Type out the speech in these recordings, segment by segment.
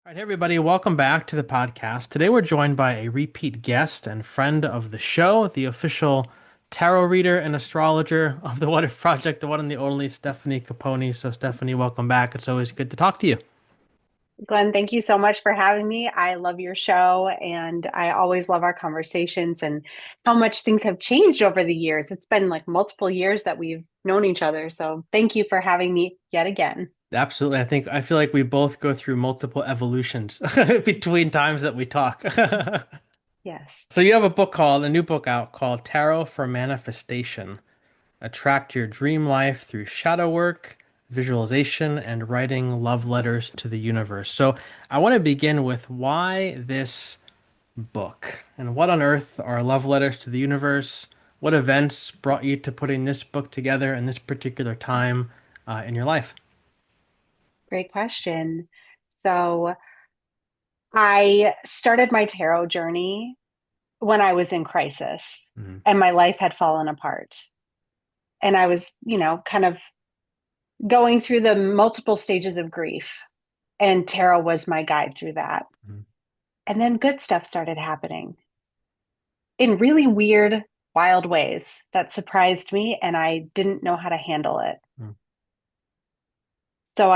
All right, hey everybody, welcome back to the podcast. Today we're joined by a repeat guest and friend of the show, the official tarot reader and astrologer of the What If Project, the one and the only Stefanie Caponi. So, Stephanie, welcome back. It's always good to talk to you. Glenn, thank you so much for having me. I love your show and I always love our conversations and how much things have changed over the years. It's been like multiple years that we've known each other. So thank you for having me yet again. Absolutely. I feel like we both go through multiple evolutions between times that we talk. Yes. So, you have a new book out called Tarot for Manifestation. Attract your dream life through shadow work, visualization, and writing love letters to the universe. So, I want to begin with why this book and what on earth are love letters to the universe? What events brought you to putting this book together in this particular time in your life? Great question. So I started my tarot journey when I was in crisis Mm, and my life had fallen apart. And I was, kind of going through the multiple stages of grief. And tarot was my guide through that. mm, And then good stuff started happening in really weird, wild ways that surprised me, and I didn't know how to handle it. mm, So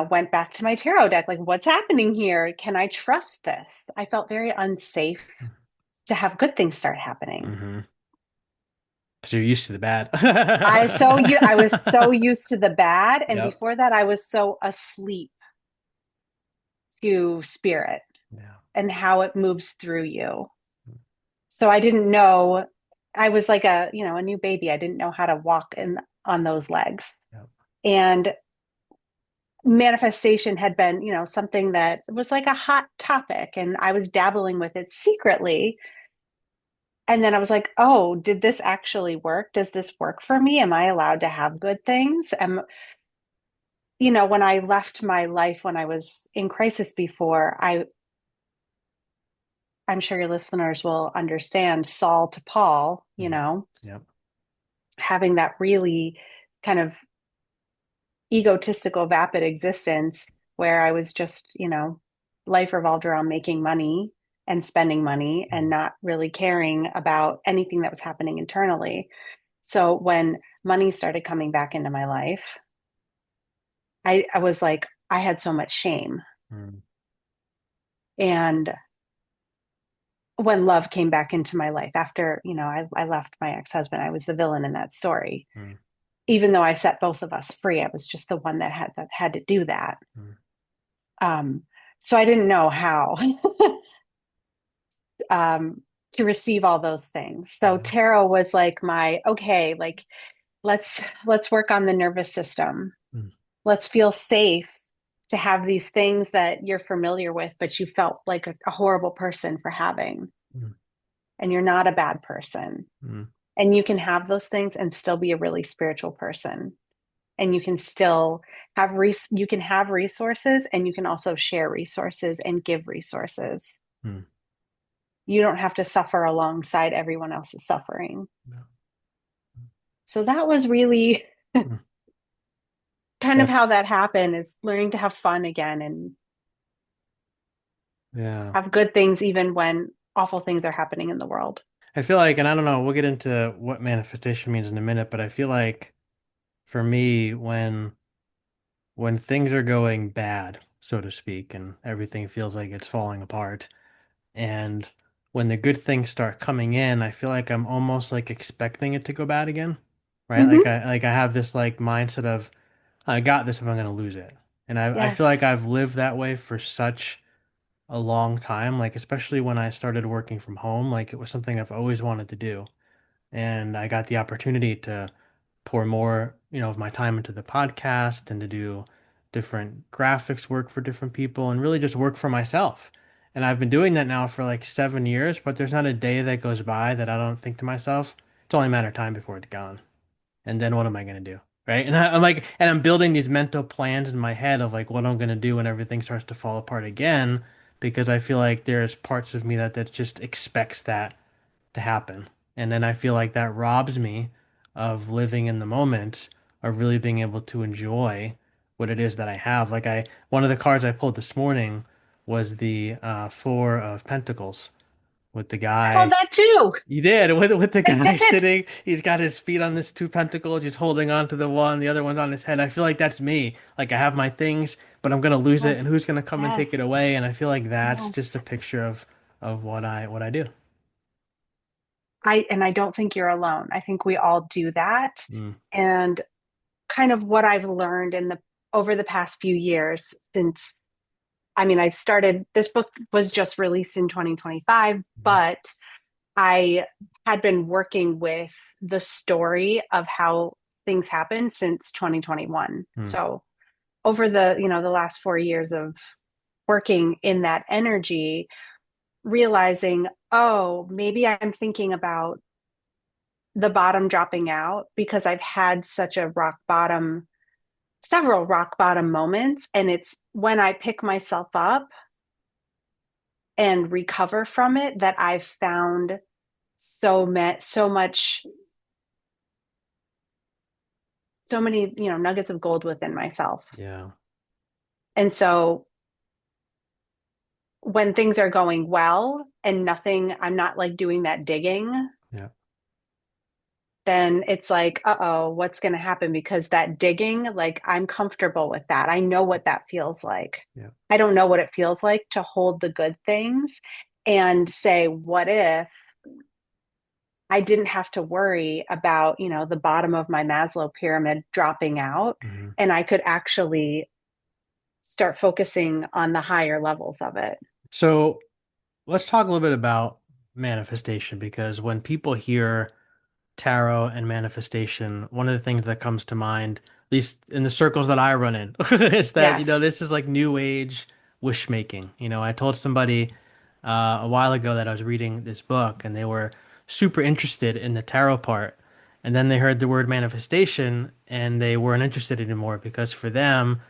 went back to my tarot deck, like, what's happening here? Can I trust this? I felt very unsafe to have good things start happening. mm-hmm. So you're used to the bad. I was so used to the bad, and Yep. before that, I was so asleep to spirit Yeah. and how it moves through you. So I didn't know. I was like a new baby. I didn't know how to walk in on those legs. Yep. And manifestation had been, something that was like a hot topic and I was dabbling with it secretly. And then I was like, "Oh, did this actually work? Does this work for me? Am I allowed to have good things?" And when I left my life when I was in crisis before, I'm sure your listeners will understand Saul to Paul, Mm, yep. having that really kind of egotistical, vapid existence where I was just, life revolved around making money and spending money and Mm, not really caring about anything that was happening internally. So when money started coming back into my life, I was like, I had so much shame. mm, And when love came back into my life after, I left my ex-husband, I was the villain in that story. mm, Even though I set both of us free, I was just the one that had to do that. mm, Um, so I didn't know how to receive all those things. So yeah. tarot was like my okay, like let's work on the nervous system. Mm, Let's feel safe to have these things that you're familiar with, but you felt like a horrible person for having, mm, and you're not a bad person, mm, and you can have those things and still be a really spiritual person. And you can still you can have resources and you can also share resources and give resources. mm, You don't have to suffer alongside everyone else's suffering. yeah. So that was really Mm. kind of That's how that happened, is learning to have fun again and yeah. have good things even when awful things are happening in the world. I feel like, and I don't know, we'll get into what manifestation means in a minute, but I feel like for me, when things are going bad, so to speak, and everything feels like it's falling apart, and when the good things start coming in, I feel like I'm almost like expecting it to go bad again, right? Mm-hmm. Like I have this like mindset of I got this if I'm gonna lose it. And I feel like Yes. I've lived that way for such a long time, like especially when I started working from home, like it was something I've always wanted to do. And I got the opportunity to pour more, of my time into the podcast and to do different graphics work for different people and really just work for myself. And I've been doing that now for like 7 years, but there's not a day that goes by that I don't think to myself, it's only a matter of time before it's gone. And then what am I going to do? Right. I'm like, and I'm building these mental plans in my head of like what I'm going to do when everything starts to fall apart again, because I feel like there's parts of me that just expects that to happen. And then I feel like that robs me of living in the moment, of really being able to enjoy what it is that I have. One of the cards I pulled this morning was the Four of Pentacles with the I pulled guy. that too. You did with the I guy did. sitting. He's got his feet on this two pentacles. He's holding on to the one, the other one's on his head. I feel like that's me. Like I have my things, but I'm gonna lose it, and Yes. who's gonna come and take it Yes. away? And I feel like that's Yes. just a picture of what I do. I don't think you're alone. I think we all do that. Mm, And kind of what I've learned in the over the past few years since I mean, I've started this book was just released in 2025, mhm, but I had been working with the story of how things happened since 2021. mm, So over the last 4 years of working in that energy, realizing, oh, maybe I'm thinking about the bottom dropping out because I've had such a rock bottom, several rock bottom moments. And it's when I pick myself up and recover from it that I've found so much, so many, nuggets of gold within myself. yeah, And so when things are going well and nothing, I'm not like doing that digging, yeah, then it's like, uh-oh, what's going to happen? Because that digging, like, I'm comfortable with that. I know what that feels like. yeah. I don't know what it feels like to hold the good things and say, what if I didn't have to worry about, the bottom of my Maslow pyramid dropping out Mhm. and I could actually start focusing on the higher levels of it. So let's talk a little bit about manifestation because when people hear tarot and manifestation, one of the things that comes to mind, at least in the circles that I run in, is that, Yes. this is like new age wish making. I told somebody a while ago that I was reading this book and they were super interested in the tarot part. And then they heard the word manifestation and they weren't interested anymore because for them,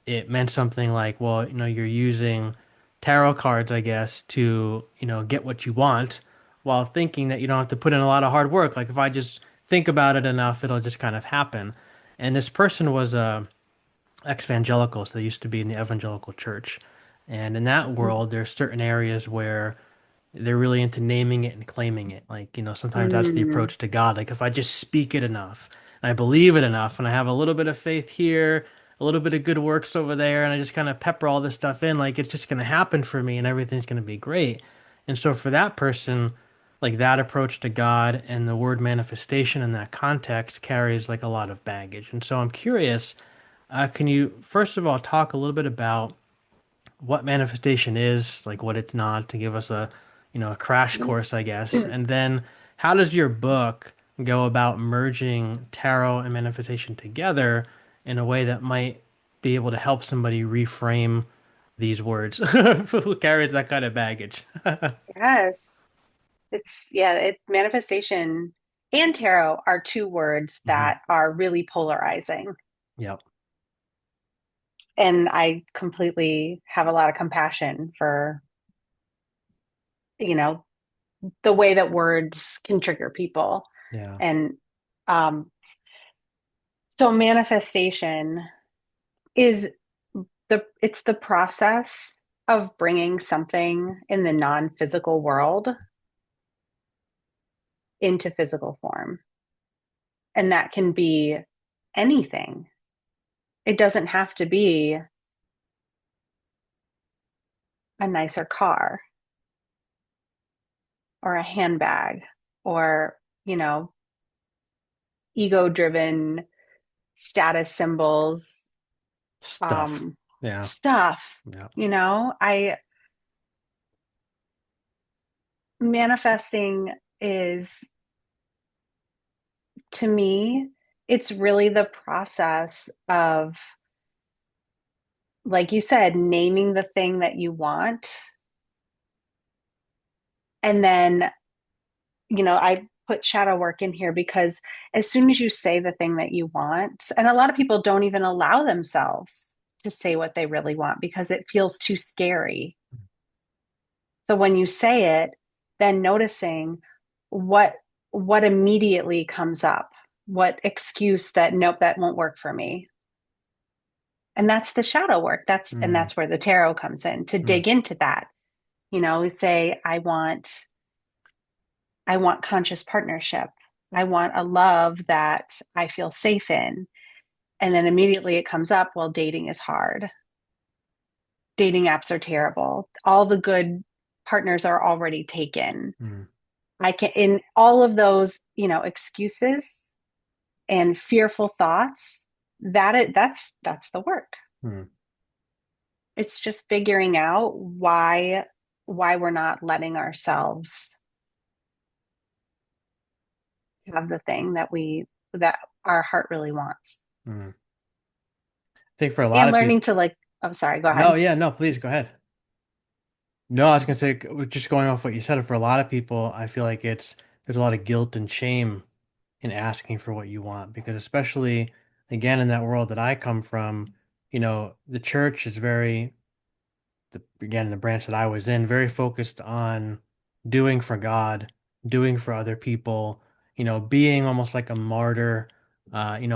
it meant something like, well, you're using tarot cards, I guess, to, get what you want while thinking that you don't have to put in a lot of hard work. Like if I just think about it enough, it'll just kind of happen. And this person was ex-evangelical, so they used to be in the evangelical church. And in that world, there's certain areas where they're really into naming it and claiming it. Like, sometimes that's the Mm, approach to God. Like, if I just speak it enough and I believe it enough and I have a little bit of faith here, a little bit of good works over there, and I just kind of pepper all this stuff in, like, it's just going to happen for me and everything's going to be great. And so, for that person, like, that approach to God and the word manifestation in that context carries like a lot of baggage. And so, I'm curious, can you, first of all, talk a little bit about what manifestation is, like what it's not, to give us a crash course, I guess. And then how does your book go about merging tarot and manifestation together in a way that might be able to help somebody reframe these words who carries that kind of baggage? yes. Manifestation and tarot are two words Hmm. that are really polarizing. Yep. And I completely have a lot of compassion for, you know, the way that words can trigger people. Yeah. And um, so manifestation is it's the process of bringing something in the non-physical world into physical form. And that can be anything. It doesn't have to be a nicer car or a handbag or, you know, ego driven status symbols, Stuff. um, Yeah. stuff. Yeah. I manifesting is to me, it's really the process of, like you said, naming the thing that you want. And then, I put shadow work in here because as soon as you say the thing that you want, and a lot of people don't even allow themselves to say what they really want because it feels too scary. So when you say it, then noticing what what immediately comes up, what excuse that nope, that won't work for me. And that's the shadow work. Mm, That's where the tarot comes in to mm, dig into that. Say I want conscious partnership. I want a love that I feel safe in. And then immediately it comes up, well, dating is hard. Dating apps are terrible. All the good partners are already taken. mm, I can in all of those, excuses and fearful thoughts, that's the work. mm, It's just figuring out why we're not letting ourselves have the thing that our heart really wants. mm. I think for a lot And of learning people, to like, oh, sorry, go no, ahead. yeah, no, please go ahead. No, I was gonna say, just going off what you said, for a lot of people, I feel like there's a lot of guilt and shame in asking for what you want because especially again in that world that I come from, the church is very again the branch that I was in, very focused on doing for God, doing for other people, being almost like a martyr,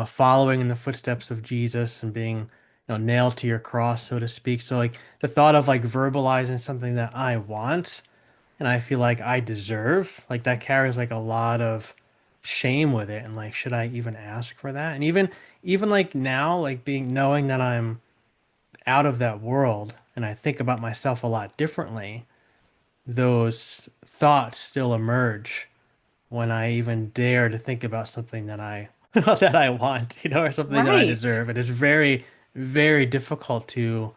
following in the footsteps of Jesus and being, nailed to your cross, so to speak. So like the thought of like verbalizing something that I want and I feel like I deserve, like that carries like a lot of shame with it. And like, should I even ask for that? And even like now, like knowing that I'm out of that world and I think about myself a lot differently, those thoughts still emerge when I even dare to think about something that I that I want, or something that I Right, deserve. And it's very, very difficult to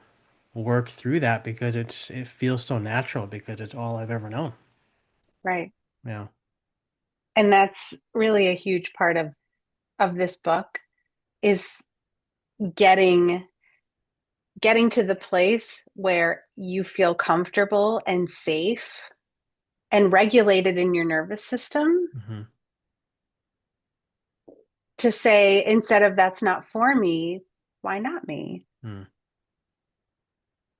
work through that because it feels so natural because it's all I've ever known. right. Yeah. And that's really a huge part of this book is getting getting to the place where you feel comfortable and safe and regulated in your nervous system Hmm. to say, instead of that's not for me, why not me? Mm,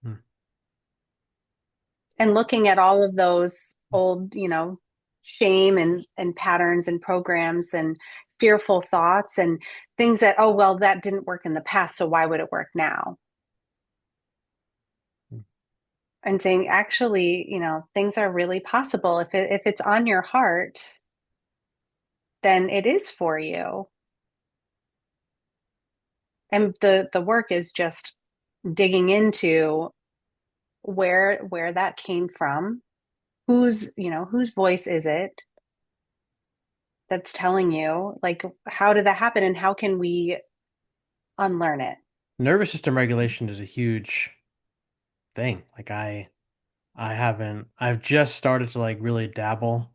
mm. And looking at all of those old, shame and patterns and programs and fearful thoughts and things that, oh, well, that didn't work in the past. So why would it work now? Mm. And saying, actually, things are really possible. If it's on your heart, then it is for you. And the work is just digging into where that came from. Whose voice is it that's telling you? Like, how did that happen and how can we unlearn it? Nervous system regulation is a huge thing. Like I've just started to like really dabble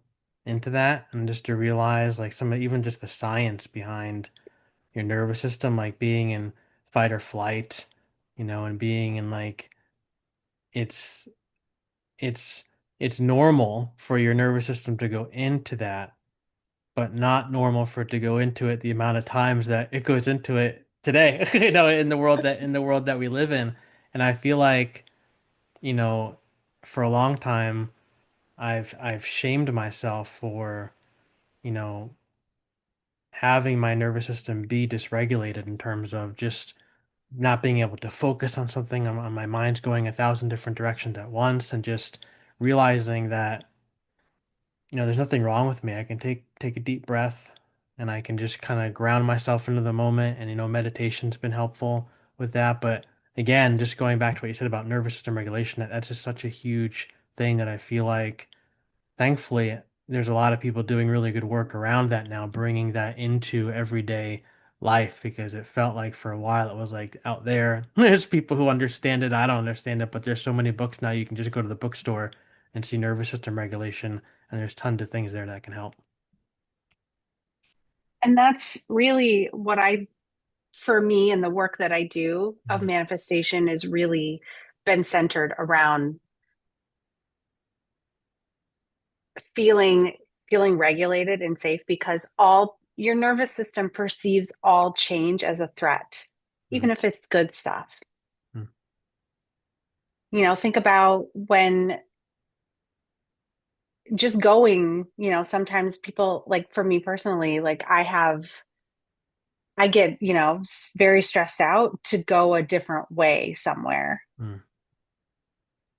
into that and just to realize like even just the science behind your nervous system, like being in fight or flight, and being in like it's it's it's normal for your nervous system to go into that, but not normal for it to go into it the amount of times that it goes into it today, in the world that we live in. And I feel like, you know, for a long time I've shamed myself for, you know, having my nervous system be dysregulated in terms of just not being able to focus on something. My mind's going a thousand different directions at once, and just realizing that, there's nothing wrong with me. I can take a deep breath and I can just kind of ground myself into the moment. And, meditation's been helpful with that. But again, just going back to what you said about nervous system regulation, that's just such a huge thing that I feel like, thankfully, there's a lot of people doing really good work around that now, bringing that into everyday life because it felt like for a while it was like out there. There's people who understand it. I don't understand it, but there's so many books now. You can just go to the bookstore and see nervous system regulation, and there's tons of things there that can help. And that's really for me and the work that I do of Mhm. manifestation is really been centered around feeling feeling regulated and safe because all your nervous system perceives all change as a threat, Mm, even if it's good stuff. mm, Think about when just going, sometimes people, like for me personally, like I have I get, very stressed out to go a different way somewhere Mm,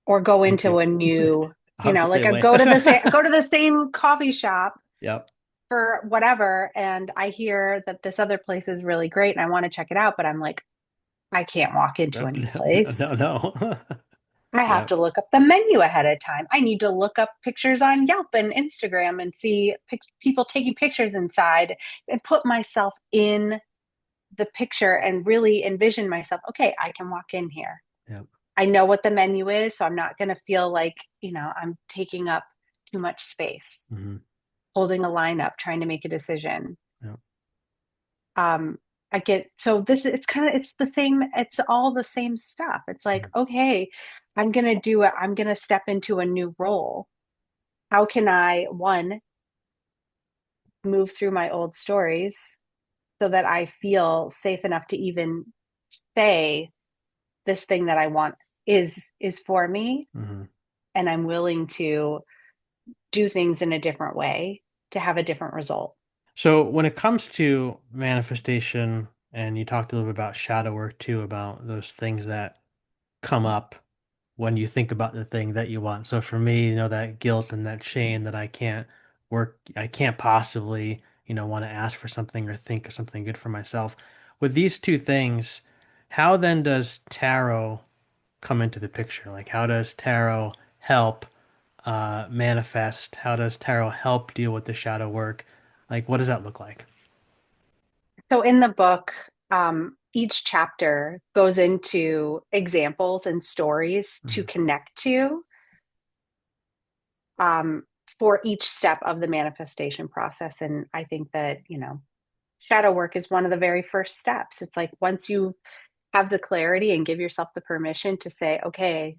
or go me too. into a new, I'm the like same I way. go to the same coffee shop Yep. for whatever, and I hear that this other place is really great and I want to check it out, but I'm like, I can't walk into a Yep. new No, place. no, no. I have Yep. to look up the menu ahead of time. I need to look up pictures on Yelp and Instagram and see people taking pictures inside and put myself in the picture and really envision myself. Okay, I can walk in here. Yep. I know what the menu is, so I'm not going to feel like, I'm taking up too much space, Hmm. holding a line up, trying to make a decision. Yep. Um, I get so this it's kind of it's the same, it's all the same stuff. It's like, Mm, okay, I'm going to do it. I'm going to step into a new role. How can I, one, move through my old stories so that I feel safe enough to even say this thing that I want is for me, hmm. and I'm willing to do things in a different way to have a different result. So when it comes to manifestation, and you talked a little bit about shadow work too, about those things that come up when you think about the thing that you want. So for me, that guilt and that shame that I can't possibly, want to ask for something or think of something good for myself. With these two things, how then does tarot come into the picture? Like, how does tarot help manifest? How does tarot help deal with the shadow work? Like, what does that look like? So in the book, each chapter goes into examples and stories to Mhm. connect to, um, for each step of the manifestation process. And I think that, shadow work is one of the very first steps. It's like once you have the clarity and give yourself the permission to say, okay,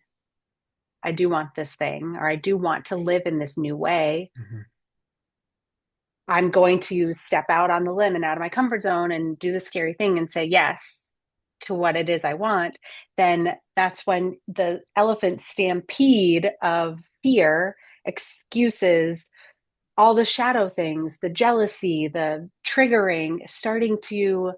I do want this thing, or I do want to live in this new way. Mhm. I'm going to step out on the limb and out of my comfort zone and do the scary thing and say yes to what it is I want. Then that's when the elephant stampede of fear, excuses, all the shadow things, the jealousy, the triggering, starting to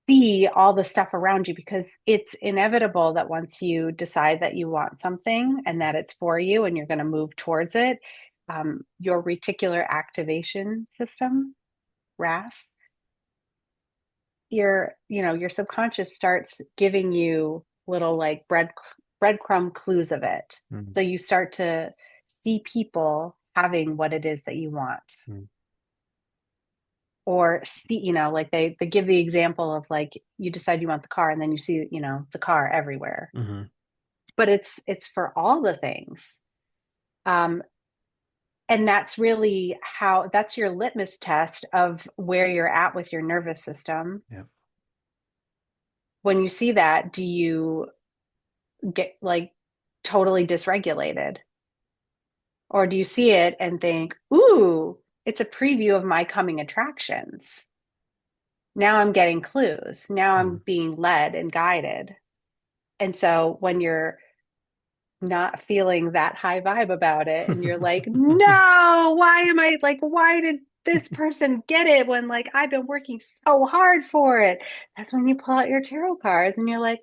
see all the stuff around you, because it's inevitable that once you decide that you want something and that it's for you and you're going to move towards it, your reticular activation system, RAS, your subconscious starts giving you little like breadcrumb clues of it. Mhm. So you start to see people having what it is that you want, Mhm. or see, like they give the example of like you decide you want the car and then you see, the car everywhere. Mhm. But it's for all the things. Um, and that's your litmus test of where you're at with your nervous system. Yep. When you see that, do you get like totally dysregulated? Or do you see it and think, ooh, it's a preview of my coming attractions? Now I'm getting clues. Now I'm Mhm. being led and guided. And so when you're not feeling that high vibe about it and you're like, no, why did this person get it when like I've been working so hard for it? That's when you pull out your tarot cards and you're like,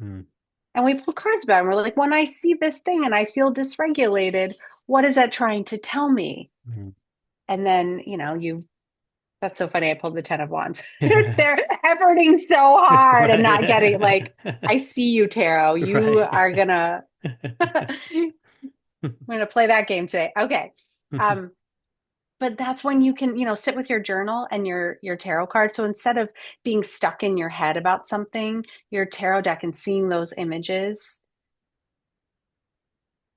Mhm. and we pull cards about it. And we're like, when I see this thing and I feel dysregulated, what is that trying to tell me? Mhm. And then, that's so funny. I pulled the 10 of wands. They're efforting so hard and not getting like, Right. I see you, tarot. You Right. are gonna we're gonna play that game today. Okay. Um, but that's when you can, sit with your journal and your tarot card. So instead of being stuck in your head about something, your tarot deck and seeing those images,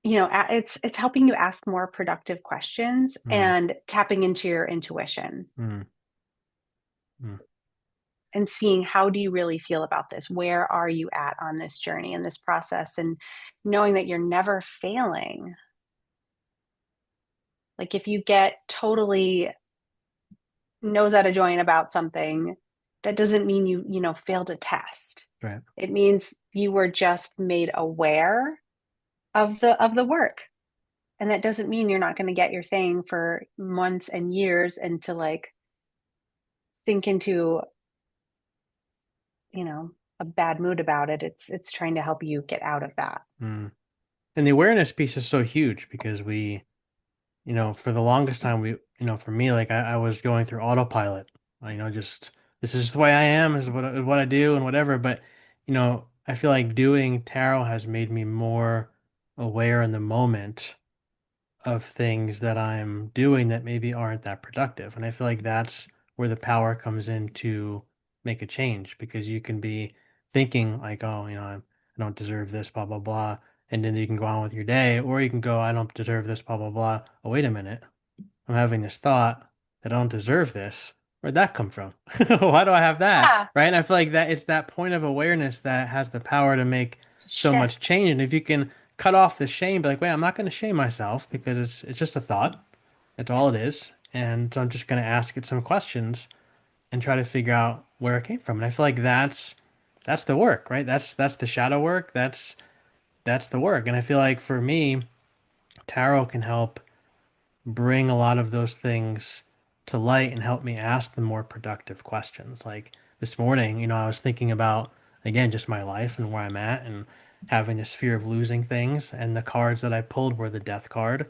it's helping you ask more productive questions Mm, and tapping into your intuition mm, mm, and seeing, how do you really feel about this? Where are you at on this journey and this process? And knowing that you're never failing. Like if you get totally nose out of joint about something, that doesn't mean you failed a test. right. It means you were just made aware of the work. And that doesn't mean you're not going to get your thing for months and years into like sink into, you know, a bad mood about it. It's trying to help you get out of that. Mm. And the awareness piece is so huge because for the longest time, for me, like I was going through autopilot. Just this is just the way I am, is what I do and whatever. But, I feel like doing tarot has made me more aware in the moment of things that I'm doing that maybe aren't that productive. And I feel like that's where the power comes in to make a change because you can be thinking like, oh, I don't deserve this, blah, blah, blah. And then you can go on with your day, or you can go, I don't deserve this, blah, blah, blah. Oh, wait a minute. I'm having this thought that I don't deserve this. Where'd that come from? Why do I have that? Yeah, Right. And I feel like that it's that point of awareness that has the power to make to so much shift. change. And if you can cut off the shame, be like, wait, I'm not going to shame myself because it's just a thought. That's all it is. And so I'm just going to ask it some questions and try to figure out where it came from. And I feel like that's the work, right? That's the shadow work. That's the work. And I feel like for me, tarot can help bring a lot of those things to light and help me ask the more productive questions. Like this morning, I was thinking about, again, just my life and where I'm at and having this fear of losing things. And the cards that I pulled were the Death card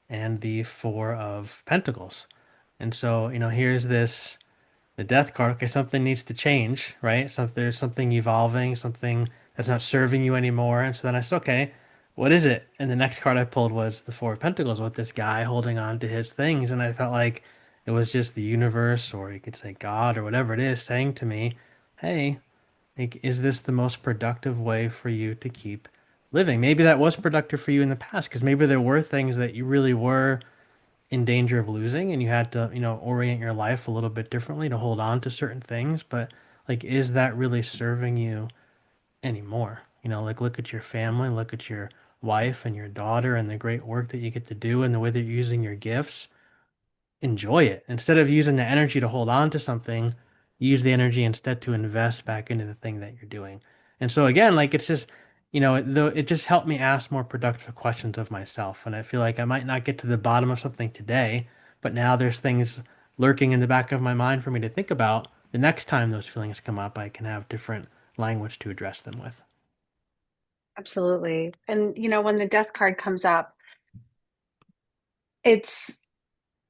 and the Four of Pentacles. And so, here's the Death card. Okay, something needs to change, right? There's something evolving, something that's not serving you anymore. And so then I said, okay, what is it? And the next card I pulled was the Four of Pentacles with this guy holding on to his things. And I felt like it was just the universe, or you could say God, or whatever it is, saying to me, hey, like, is this the most productive way for you to keep living? Maybe that was productive for you in the past, because maybe there were things that you really were in danger of losing and you had to, orient your life a little bit differently to hold on to certain things. But like, is that really serving you anymore? Like look at your family, look at your wife and your daughter and the great work that you get to do and the way that you're using your gifts. Enjoy it. Instead of using the energy to hold on to something, use the energy instead to invest back into the thing that you're doing. And so again, like it's just, though it just helped me ask more productive questions of myself. And I feel like I might not get to the bottom of something today, but now there's things lurking in the back of my mind for me to think about. The next time those feelings come up, I can have different language to address them with. Absolutely. And when the death card comes up, it's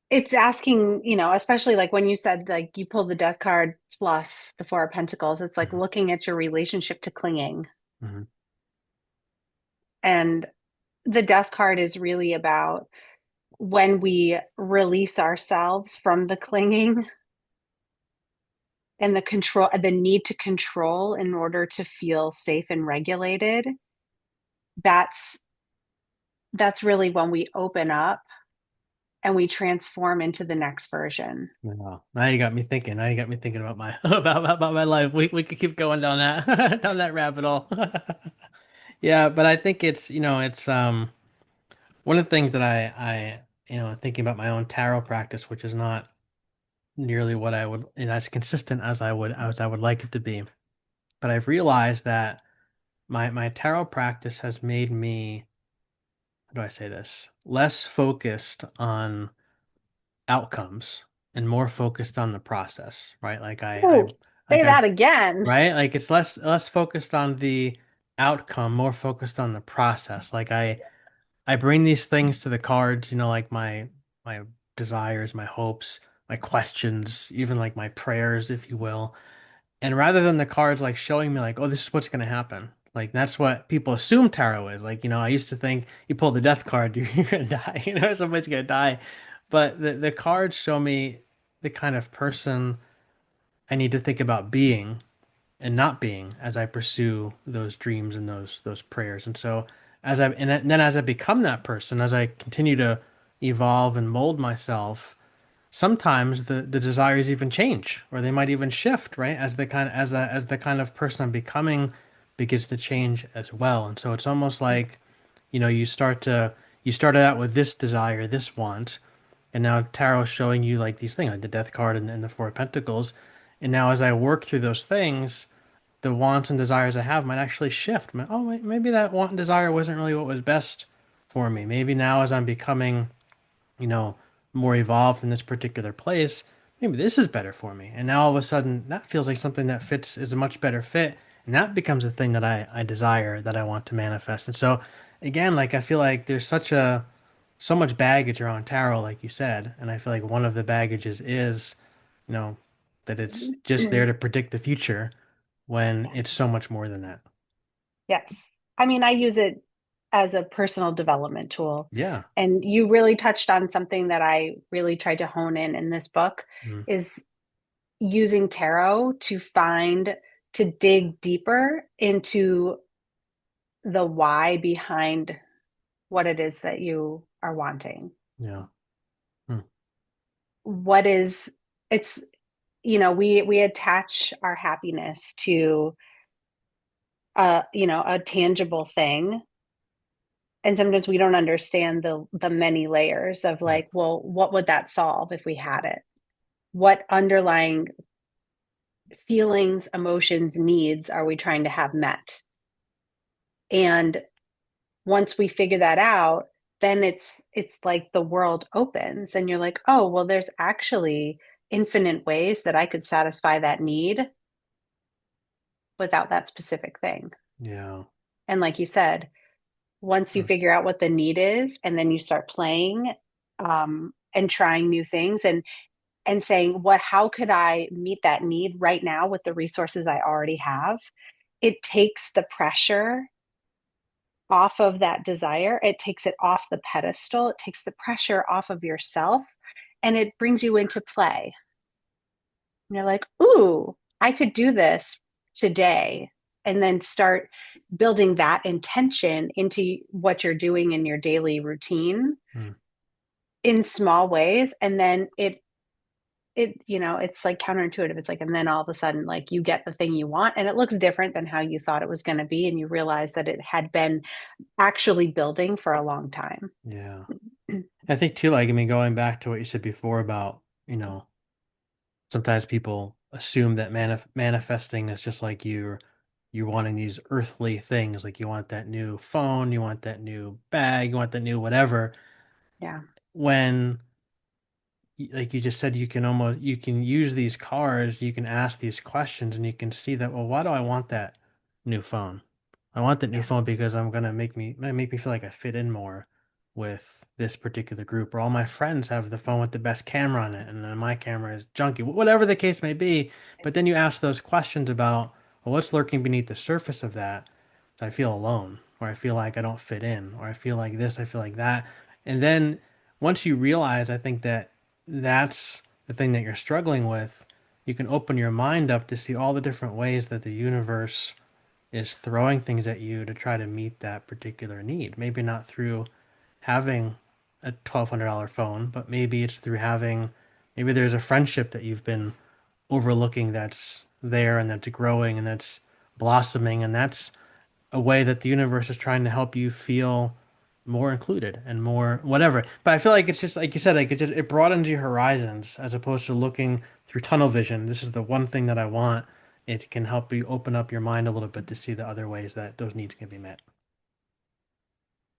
it's asking, especially like when you said like you pulled the death card plus the Four of Pentacles, it's like Mhm. looking at your relationship to clinging. Mhm. And the death card is really about when we release ourselves from the clinging and the need to control in order to feel safe and regulated. That's that's really when we open up and we transform into the next version. Wow. Now you got me thinking. Now you got me thinking about my about my life. We could keep going down that down that rabbit hole. Yeah, but I think it's one of the things that thinking about my own tarot practice, which is not nearly what I would and as consistent as I would like it to be. But I've realized that my tarot practice has made me, how do I say this? Less focused on outcomes and more focused on the process, right? Like Oh, say I that again. right? Like it's less focused on the outcome, more focused on the process. Like I bring these things to the cards, like my desires, my hopes, my questions, even like my prayers, if you will. And rather than the cards like showing me like, oh, this is what's going to happen. Like that's what people assume tarot is. Like, I used to think you pull the death card, you're gonna die. Somebody's gonna die. But the cards show me the kind of person I need to think about being and not being as I pursue those dreams and those prayers. And so then as I become that person, as I continue to evolve and mold myself, sometimes the desires even change or they might even shift, right? As the kind of person I'm becoming begins to change as well. And so it's almost like, you started out with this desire, this want, and now tarot's showing you like these things, like the death card and the Four of Pentacles. And now as I work through those things, the wants and desires I have might actually shift. Oh, maybe that want and desire wasn't really what was best for me. Maybe now as I'm becoming, you know, more evolved in this particular place, maybe this is better for me. And now all of a sudden that feels like something that fits is a much better fit. And that becomes a thing that I desire, that I want to manifest. And so again, like I feel like there's so much baggage around tarot, like you said. And I feel like one of the baggages is, you know, that it's just there to predict the future when it's so much more than that. Yes. I mean, I use it as a personal development tool. Yeah. And you really touched on something that I really tried to hone in this book Mm, is using tarot to find, to dig deeper into the why behind what it is that you are wanting. yeah. Mm, What is it's we attach our happiness to a tangible thing, and sometimes we don't understand the many layers of right. like, well, what would that solve if we had it? What underlying feelings, emotions, needs are we trying to have met? And once we figure that out, then it's like the world opens and you're like, oh, well, there's actually infinite ways that I could satisfy that need without that specific thing. Yeah. And like you said, once you Mm, figure out what the need is and then you start playing, and trying new things and saying, what, how could I meet that need right now with the resources I already have? It takes the pressure off of that desire. It takes it off the pedestal. It takes the pressure off of yourself and it brings you into play. And you're like, ooh, I could do this today. And then start building that intention into what you're doing in your daily routine mm, in small ways. And then it's like counterintuitive. It's like, and then all of a sudden, like you get the thing you want and it looks different than how you thought it was going to be. And you realize that it had been actually building for a long time. yeah. I think too, like, I mean, going back to what you said before about, sometimes people assume that manifesting is just like you're wanting these earthly things, like you want that new phone, you want that new bag, you want that new whatever. Yeah. When like you just said, you can use these cars, you can ask these questions, and you can see that, well, why do I want that new phone? I want that new Yeah. phone because I'm gonna make me feel like I fit in more with this particular group, or all my friends have the phone with the best camera on it, and then my camera is junky, whatever the case may be. But then you ask those questions about, well, what's lurking beneath the surface of that? So I feel alone, or I feel like I don't fit in, or I feel like this, I feel like that. And then once you realize, I think that that's the thing that you're struggling with, you can open your mind up to see all the different ways that the universe is throwing things at you to try to meet that particular need. Maybe not through having a $1,200 phone, but maybe it's through maybe there's a friendship that you've been overlooking that's there and that's growing and that's blossoming, and that's a way that the universe is trying to help you feel more included and more whatever. But I feel like it's just like you said, like it broadens your horizons as opposed to looking through tunnel vision. This is the one thing that I want. It can help you open up your mind a little bit to see the other ways that those needs can be met.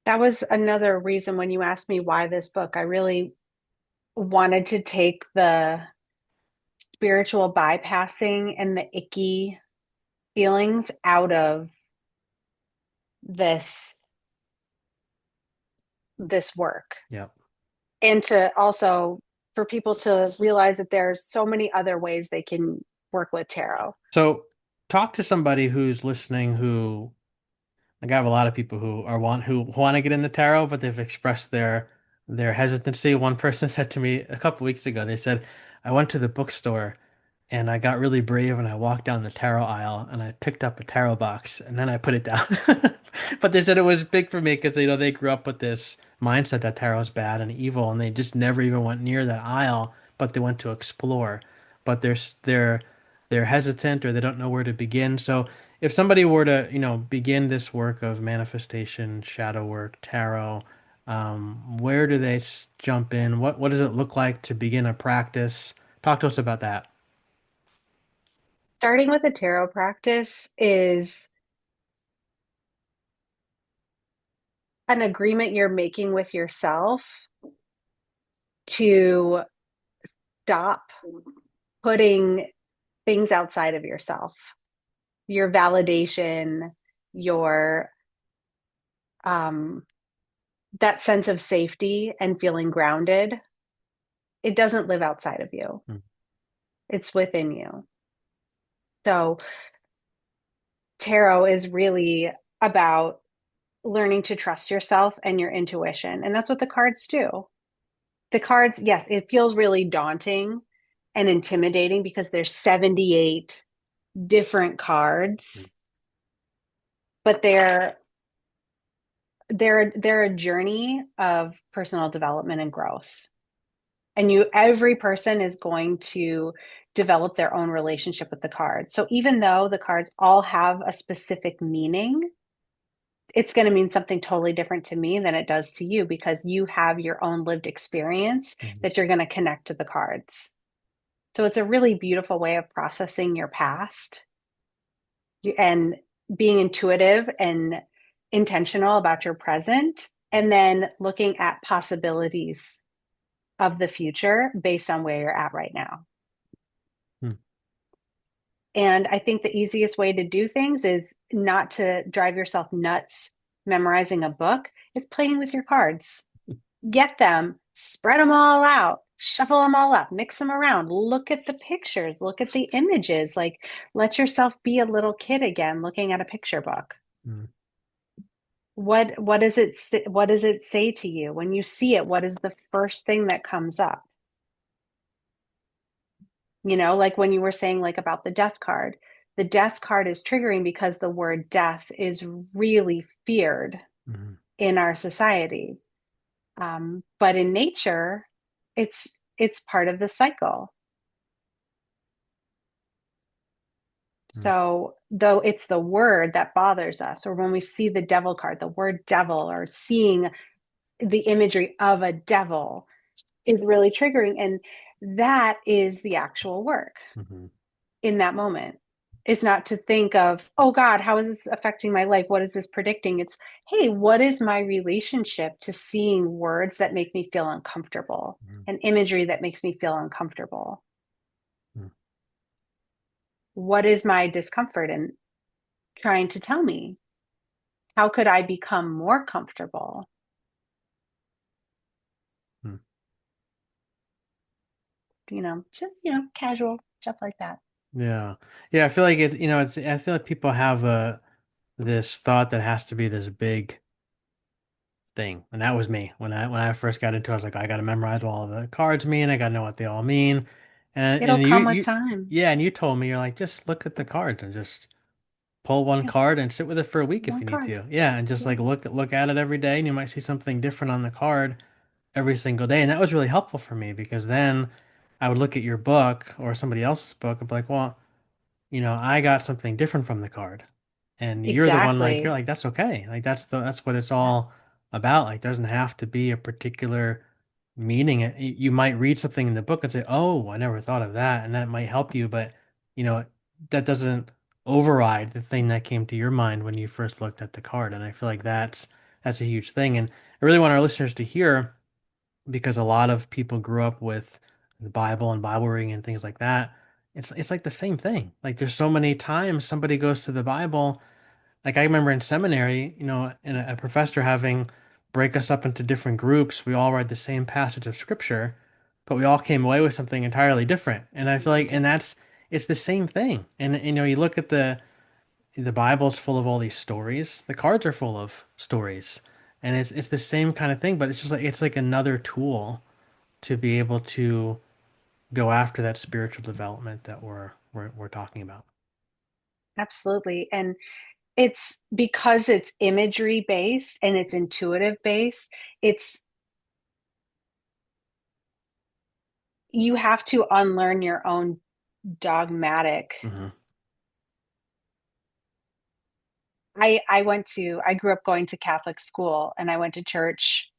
That was another reason when you asked me why this book, I really wanted to take the spiritual bypassing and the icky feelings out of this this work, Yeah. and to also for people to realize that there's so many other ways they can work with tarot. So talk to somebody who's listening who like I have a lot of people who want to get in the tarot, but they've expressed their hesitancy. One person said to me a couple weeks ago, they said, I went to the bookstore and I got really brave and I walked down the tarot aisle and I picked up a tarot box and then I put it down. But they said it was big for me because they grew up with this mindset that tarot is bad and evil and they just never even went near that aisle, but they went to explore. But they're hesitant or they don't know where to begin. So if somebody were to, begin this work of manifestation, shadow work, tarot, where do they jump in? What does it look like to begin a practice? Talk to us about that. Starting with a tarot practice is an agreement you're making with yourself to stop putting things outside of yourself, your validation, your um, that sense of safety and feeling grounded. It doesn't live outside of you. Mm, It's within you. So tarot is really about learning to trust yourself and your intuition. And that's what the cards do. The cards, yes, it feels really daunting and intimidating because there's 78 different cards, mm, but they're a journey of personal development and growth. And every person is going to develop their own relationship with the cards. So even though the cards all have a specific meaning, it's going to mean something totally different to me than it does to you because you have your own lived experience mhm, that you're going to connect to the cards. So it's a really beautiful way of processing your past and being intuitive and intentional about your present, and then looking at possibilities of the future based on where you're at right now. mm, And I think the easiest way to do things is not to drive yourself nuts memorizing a book. It's playing with your cards. Get them, spread them all out, shuffle them all up, mix them around, look at the pictures, look at the images, like let yourself be a little kid again looking at a picture book. mm, What does it say to you when you see it? What is the first thing that comes up? Like when you were saying like about the death card. The death card is triggering because the word death is really feared mhm, in our society. But in nature, it's part of the cycle. mm, So though it's the word that bothers us, or when we see the devil card, the word devil, or seeing the imagery of a devil is really triggering. And that is the actual work mhm, in that moment. Is not to think of, oh God, how is this affecting my life? What is this predicting? It's, hey, what is my relationship to seeing words that make me feel uncomfortable mhm, and imagery that makes me feel uncomfortable? mm, What is my discomfort in trying to tell me? How could I become more comfortable? mm. Just, casual stuff like that. Yeah. Yeah, I feel like I feel like people have this thought that has to be this big thing. And that was me. When I first got into it, I was like, I gotta memorize what all the cards mean, I gotta know what they all mean. It'll And come with you time. yeah, and you told me you're like, just look at the cards and just pull one Yeah, card and sit with it for a week if one you need card. to. Yeah, and just Yeah, like look at it every day and you might see something different on the card every single day. And that was really helpful for me because then I would look at your book or somebody else's book and be like, well, I got something different from the card. And you're the one like you're exactly. like, that's okay. Like that's what it's Yeah, all about. Like doesn't have to be a particular meaning. You might read something in the book and say, "Oh, I never thought of that," and that might help you, but you know, that doesn't override the thing that came to your mind when you first looked at the card. And I feel like that's a huge thing. And I really want our listeners to hear because a lot of people grew up with the Bible and Bible reading and things like that. It's like the same thing. Like there's so many times somebody goes to the Bible. Like I remember in seminary, and a professor having break us up into different groups. We all read the same passage of scripture, but we all came away with something entirely different. And I feel really like, and different. it's the same thing. And you look at the Bible's full of all these stories. The cards are full of stories, and it's the same kind of thing. But it's just like it's like another tool to be able to go after that spiritual development that we're talking about. Absolutely. And it's because it's imagery based and it's intuitive based, it's you have to unlearn your own dogmatic. Hmm. I grew up going to Catholic school and I went to church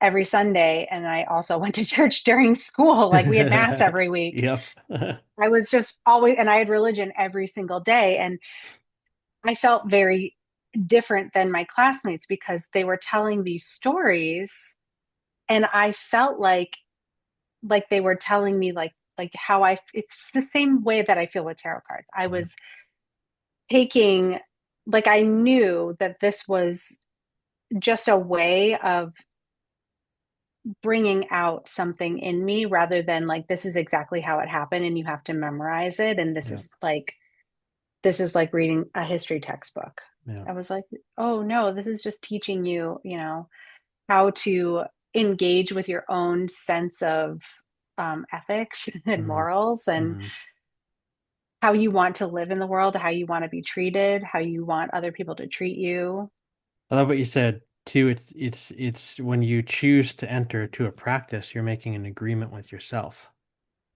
every Sunday and I also went to church during school. Like we had mass every week. Yep. I was just always, and I had religion every single day. And I felt very different than my classmates because they were telling these stories. And I felt like like they were telling me like how I it's the same way that I feel with tarot cards. I Mhm. was taking like I knew that this was just a way of bringing out something in me rather than like this is exactly how it happened and you have to memorize it and Yeah. this is like reading a history textbook. Yeah. I was like, "Oh no, this is just teaching you, how to engage with your own sense of ethics and Hmm. morals and Hmm. how you want to live in the world, how you want to be treated, how you want other people to treat you." I love what you said too. It's when you choose to enter to a practice, you're making an agreement with yourself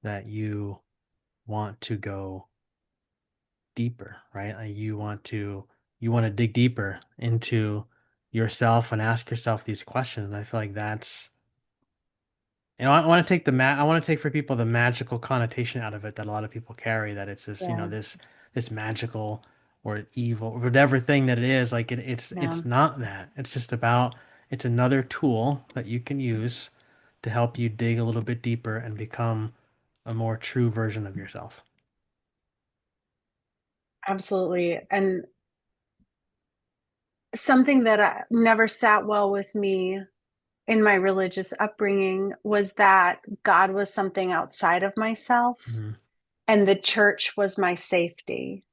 that you want to go deeper, right? Like you want to dig deeper into yourself and ask yourself these questions. And I feel like that's I want to take I want to take for people the magical connotation out of it that a lot of people carry, that it's this, Yeah, this magical or evil or whatever thing that it is. Like yeah, it's not that. It's just about it's another tool that you can use to help you dig a little bit deeper and become a more true version of yourself. absolutely. And something that never sat well with me in my religious upbringing was that God was something outside of myself Hmm. and the church was my safety.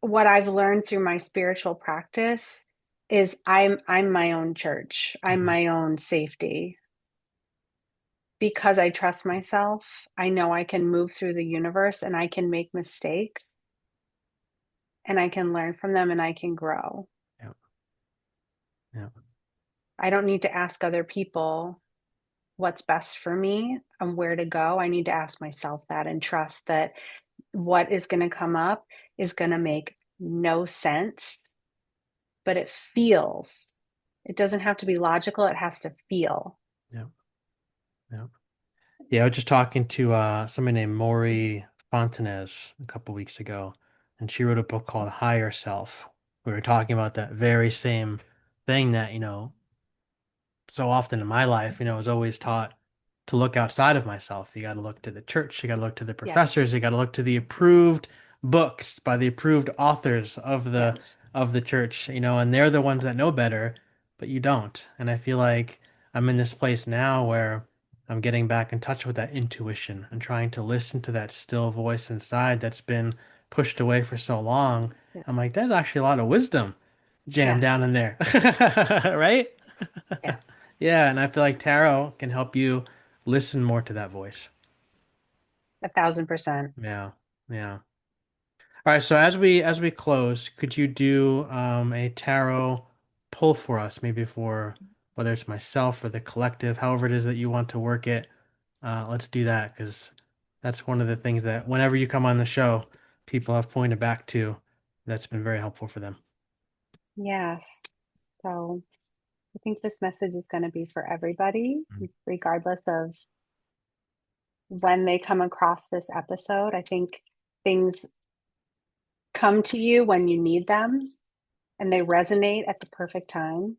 What I've learned through my spiritual practice is I'm my own church. I'm Hmm. my own safety. Because I trust myself, I know I can move through the universe and I can make mistakes and I can learn from them and I can grow. Yeah. Yeah. I don't need to ask other people what's best for me and where to go. I need to ask myself that and trust that what is going to come up is going to make no sense, but it feels. It doesn't have to be logical, it has to feel. Yeah. Yeah. Yeah, I was just talking to somebody named Maury Fontanez a couple weeks ago, and she wrote a book called Higher Self. We were talking about that very same thing that, so often in my life, I was always taught to look outside of myself. You got to look to the church, you got to look to the Yes, professors, you got to look to the approved books by the approved authors yes, of the church, and they're the ones that know better, but you don't. And I feel like I'm in this place now where I'm getting back in touch with that intuition and trying to listen to that still voice inside that's been pushed away for so long. yeah, I'm like, there's actually a lot of wisdom jammed yeah, down in there, right? yeah, Yeah, and I feel like tarot can help you listen more to that voice. 1,000%. Yeah, yeah. All right, so as we close, could you do a tarot pull for us, maybe for whether it's myself or the collective, however it is that you want to work it. Let's do that because that's one of the things that whenever you come on the show, people have pointed back to that's been very helpful for them. Yes. So I think this message is going to be for everybody, Mm. regardless of when they come across this episode. I think things come to you when you need them and they resonate at the perfect time.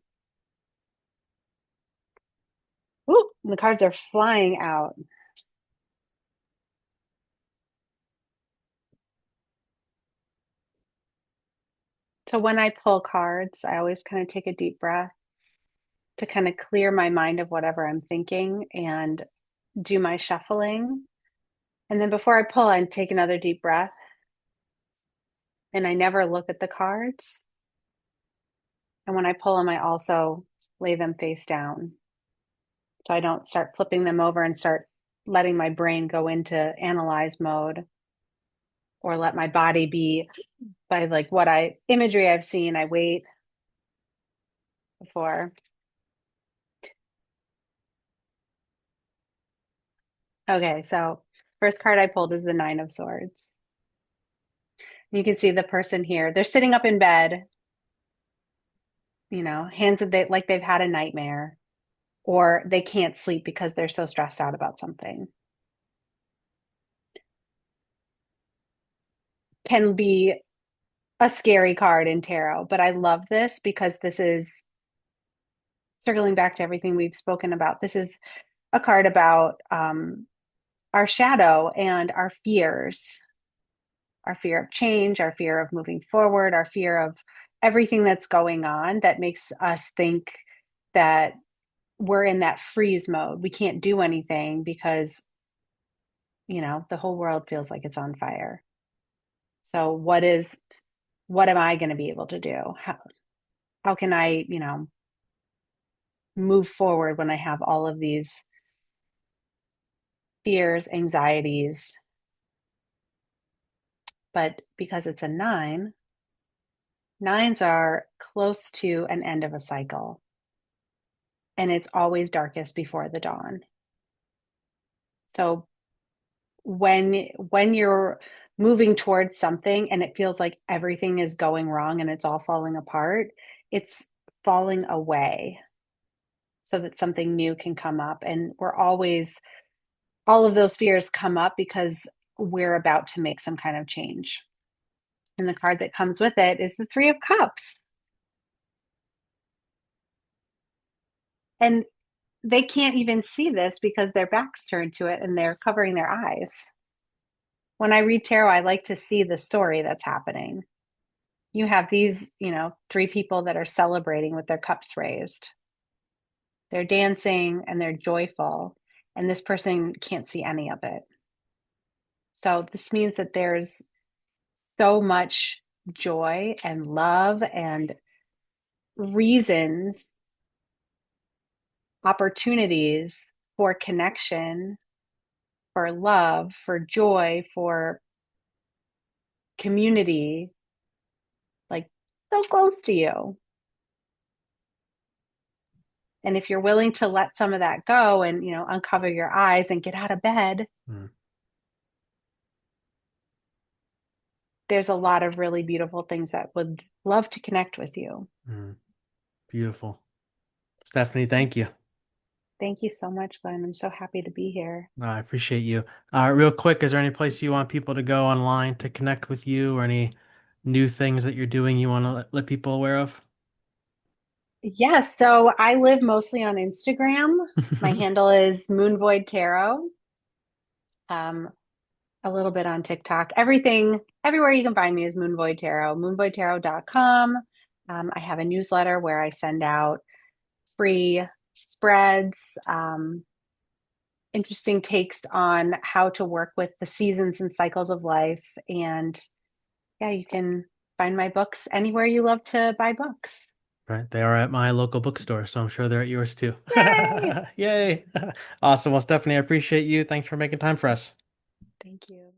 Ooh, the cards are flying out. So when I pull cards, I always kind of take a deep breath to kind of clear my mind of whatever I'm thinking and do my shuffling. And then before I pull, I take another deep breath and I never look at the cards. And when I pull them, I also lay them face down. So I don't start flipping them over and start letting my brain go into analyze mode or let my body be by like what I imagery I've seen. I wait before. Okay, so first card I pulled is the Nine of Swords. You can see the person here. They're sitting up in bed, hands that they like they've had a nightmare or they can't sleep because they're so stressed out about something. Can be a scary card in tarot, but I love this because this is circling back to everything we've spoken about. This is a card about our shadow and our fear of change, our fear of moving forward, our fear of everything that's going on that makes us think that we're in that freeze mode. We can't do anything because, the whole world feels like it's on fire. So what am I going to be able to do? How can I, move forward when I have all of these fears, anxieties? But because it's a nine, nines are close to an end of a cycle, and it's always darkest before the dawn. So when you're moving towards something and it feels like everything is going wrong and it's all falling apart, it's falling away so that something new can come up. And we're always all of those fears come up because we're about to make some kind of change. And the card that comes with it is the Three of Cups. And they can't even see this because their back's turned to it and they're covering their eyes. When I read tarot, I like to see the story that's happening. You have these, three people that are celebrating with their cups raised. They're dancing and they're joyful, and this person can't see any of it. So this means that there's so much joy and love and reasons, opportunities for connection, for love, for joy, for community, like so close to you. And if you're willing to let some of that go and, uncover your eyes and get out of bed, Mm, there's a lot of really beautiful things that would love to connect with you. mm, beautiful. Stephanie, thank you. Thank you so much, Glenn. I'm so happy to be here. No, I appreciate you. Real quick, is there any place you want people to go online to connect with you or any new things that you're doing you want to let people aware of? Yes, so I live mostly on Instagram. My handle is Moonvoid Tarot. Um, a little bit on TikTok. Everywhere you can find me is Moonvoid Tarot, moonvoidtarot.com. I have a newsletter where I send out free spreads, interesting takes on how to work with the seasons and cycles of life. And yeah, you can find my books anywhere you love to buy books. Right. They are at my local bookstore, so I'm sure they're at yours too. Yay! Yay. Awesome. Well, Stephanie, I appreciate you. Thanks for making time for us. Thank you.